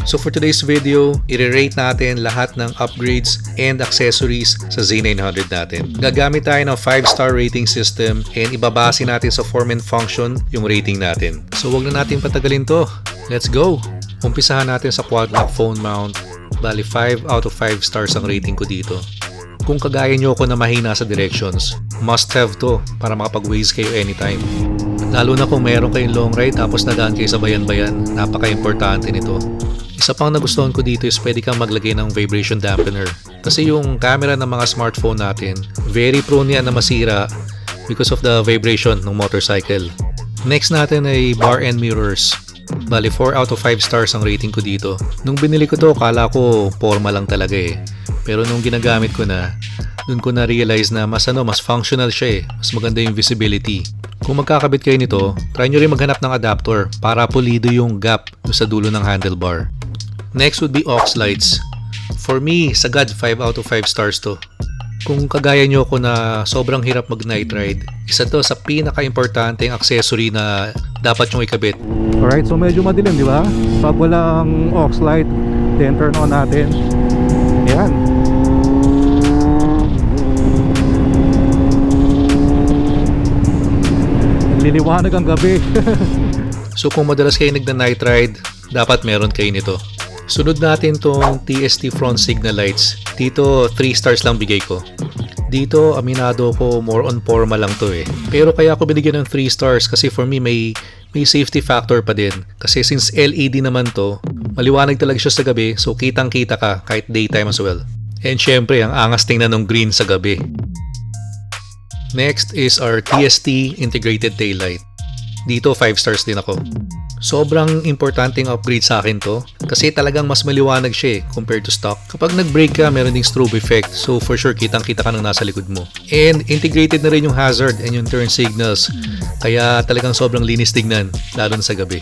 So for today's video, i-rate natin lahat ng upgrades and accessories sa Z900 natin. Gagamit tayo ng 5-star rating system and ibabase natin sa form and function yung rating natin. So wag na natin patagalin to. Let's go! Umpisahan natin sa quad lock phone mount. Bali 5 out of 5 stars ang rating ko dito. Kung kagaya nyo ako na mahina sa directions, must have to para makapag-waze kayo anytime. Lalo na kung meron kayong long ride tapos nadaan kayo sa bayan-bayan, napaka-importante nito. Isa pang nagustuhan ko dito is pwede kang maglagay ng vibration dampener. Kasi yung camera ng mga smartphone natin, very prone yan na masira because of the vibration ng motorcycle. Next natin ay bar end mirrors. Bali 4 out of 5 stars ang rating ko dito. Nung binili ko to, kala ko forma lang talaga eh. Pero nung ginagamit ko na, dun ko na-realize na mas functional siya eh. Mas maganda yung visibility. Kung magkakabit kayo nito, try nyo rin maghanap ng adapter para pulido yung gap sa dulo ng handlebar. Next would be aux lights. For me, sagad 5 out of 5 stars to. Kung kagaya nyo ako na sobrang hirap mag night ride, isa to sa pinaka-importanteng accessory na dapat nyong ikabit. Alright, so medyo madilim, di ba? Pag walang aux light, then turn on natin. Ayan. Liliwanag ang gabi. So kung madalas kayo nagna-night ride, dapat meron kayo nito. Sunod natin tong TST front signal lights. Dito 3 stars lang bigay ko. Dito aminado ko more on forma lang to eh. Pero kaya ako binigyan ng 3 stars kasi for me may safety factor pa din. Kasi since LED naman to, maliwanag talaga siya sa gabi so kitang kita ka kahit daytime as well. And syempre ang angas tingnan ng green sa gabi. Next is our TST integrated taillight. Dito 5 stars din ako. Sobrang importanteng upgrade sa akin to kasi talagang mas maliwanag siya eh compared to stock. Kapag nag-brake ka, meron ding strobe effect so for sure kitang-kita ka nang nasa likod mo. And integrated na rin yung hazard and yung turn signals kaya talagang sobrang linis tignan lalo na sa gabi.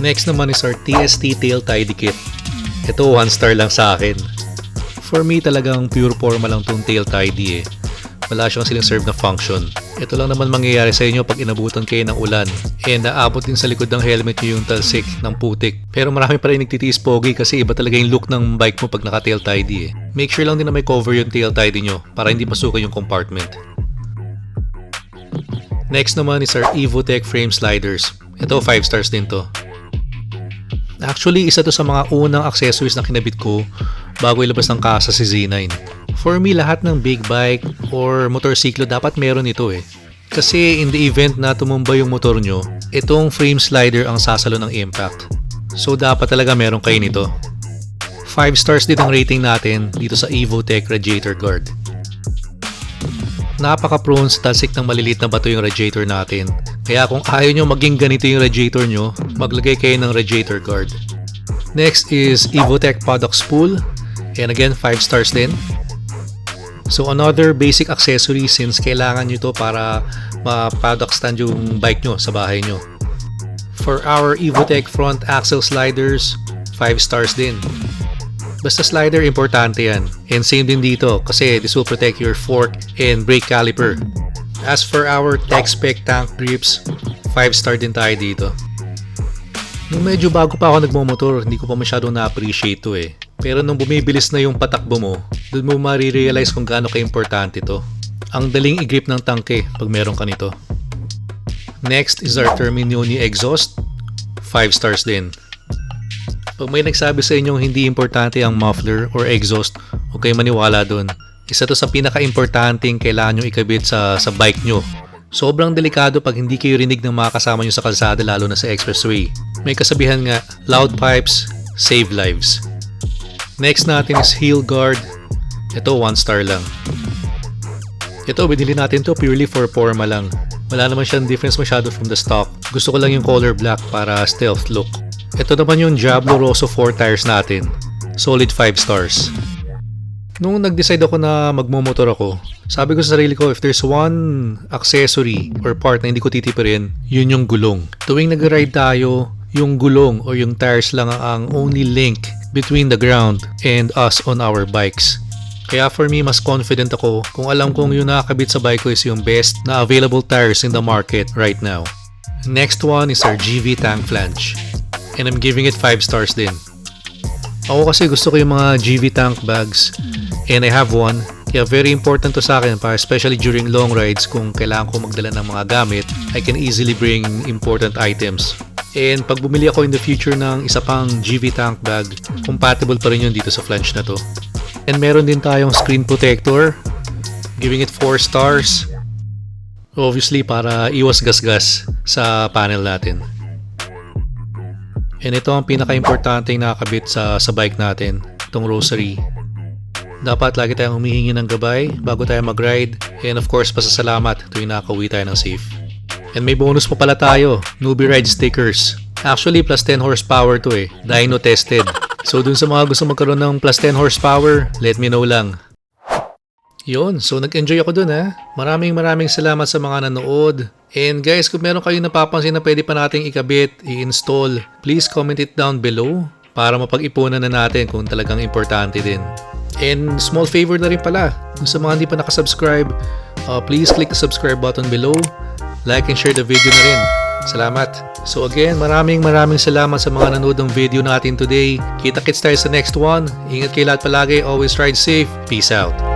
Next naman is our TST tail tidy kit. Ito 1 star lang sa akin. For me talagang pure forma lang tong tail tidy eh. Wala siyang siling-serve na function. Ito lang naman mangyayari sa inyo pag inabutan kayo ng ulan. And naabot din sa likod ng helmet nyo yung talsik ng putik. Pero marami pa rin nagtitiis pogi kasi iba talaga yung look ng bike mo pag naka-tail tidy eh. Make sure lang din na may cover yung tail tidy nyo para hindi pasukan yung compartment. Next naman is our Evotech frame sliders. Ito 5 stars din to. Actually, isa to sa mga unang accessories na kinabit ko bago ilabas ng kasa si Z9. For me, lahat ng big bike or motorsiklo dapat meron ito eh. Kasi in the event na tumumba yung motor nyo, itong frame slider ang sasalo ng impact. So dapat talaga meron kayo nito. 5 stars din ang rating natin dito sa Evotech radiator guard. Napaka-prone sa talsik ng maliliit na bato yung radiator natin. Kaya kung ayaw nyo maging ganito yung radiator nyo, maglagay kayo ng radiator guard. Next is Evotech paddock spool. And again, 5 stars din. So another basic accessory since kailangan nyo to para ma-paddock stand yung bike nyo sa bahay nyo. For our Evotech front axle sliders, 5 stars din. Basta slider, importante yan. And same din dito kasi this will protect your fork and brake caliper. As for our tech spec tank grips, 5 star din tayo dito. Nung medyo bago pa ako nagmumotor, hindi ko pa masyadong na-appreciate to eh. Pero nung bumibilis na yung patakbo mo, doon mo marirealize kung gaano ka-importante to. Ang daling i-grip ng tangke pag meron ka nito. Next is our Terminioni exhaust, 5 stars din. Pag may nagsabi sa inyong hindi importante ang muffler or exhaust, huwag kayong maniwala doon. Isa to sa pinaka-importanting kailangan nyo ikabit sa bike nyo. Sobrang delikado pag hindi kayo rinig ng mga kasama nyo sa kalsada lalo na sa expressway. May kasabihan nga, loud pipes save lives. Next natin is heel guard. Ito 1 star lang. Ito binili natin to purely for forma lang. Wala naman siyang difference masyado from the stock. Gusto ko lang yung color black para stealth look. Ito naman yung Diablo Rosso 4 tires natin. Solid 5 stars. Nung nag-decide ako na magmomotor ako, sabi ko sa sarili ko, if there's one accessory or part na hindi ko titipirin, yun yung gulong. Tuwing nag-ride tayo, yung gulong o yung tires lang ang only link between the ground and us on our bikes. Kaya for me, mas confident ako kung alam kong yung nakakabit sa bike ko is yung best na available tires in the market right now. Next one is our GV tank flange. And I'm giving it 5 stars din. Ako kasi gusto ko yung mga GV tank bags and I have one. Kaya very important to sa akin para especially during long rides kung kailangan ko magdala ng mga gamit, I can easily bring important items. And pag bumili ako in the future ng isa pang GV tank bag, compatible pa rin yun dito sa flange na to. And meron din tayong screen protector, giving it 4 stars. Obviously para iwas gasgas sa panel natin. And ito ang pinaka-importanteng nakakabit sa bike natin, itong rosary. Dapat lagi tayong humihingi ng gabay bago tayo mag-ride. And of course, pasasalamat tuwing nakauwi tayo ng safe. And may bonus pa pala tayo, newbie ride stickers. Actually, plus 10 horsepower to dyno tested. So dun sa mga gusto magkaroon ng plus 10 horsepower, let me know lang. Yun, so nag-enjoy ako dun Maraming salamat sa mga nanood. And guys, kung meron kayong napapansin na pwede pa nating ikabit, i-install, please comment it down below para mapag-ipunan na natin kung talagang importante din. And small favor na rin pala, kung sa mga hindi pa nakasubscribe, please click the subscribe button below, like and share the video na rin. Salamat! So again, maraming salamat sa mga nanood ng video natin today. Kita-kits tayo sa next one. Ingat kayo lahat palagi, always ride safe. Peace out!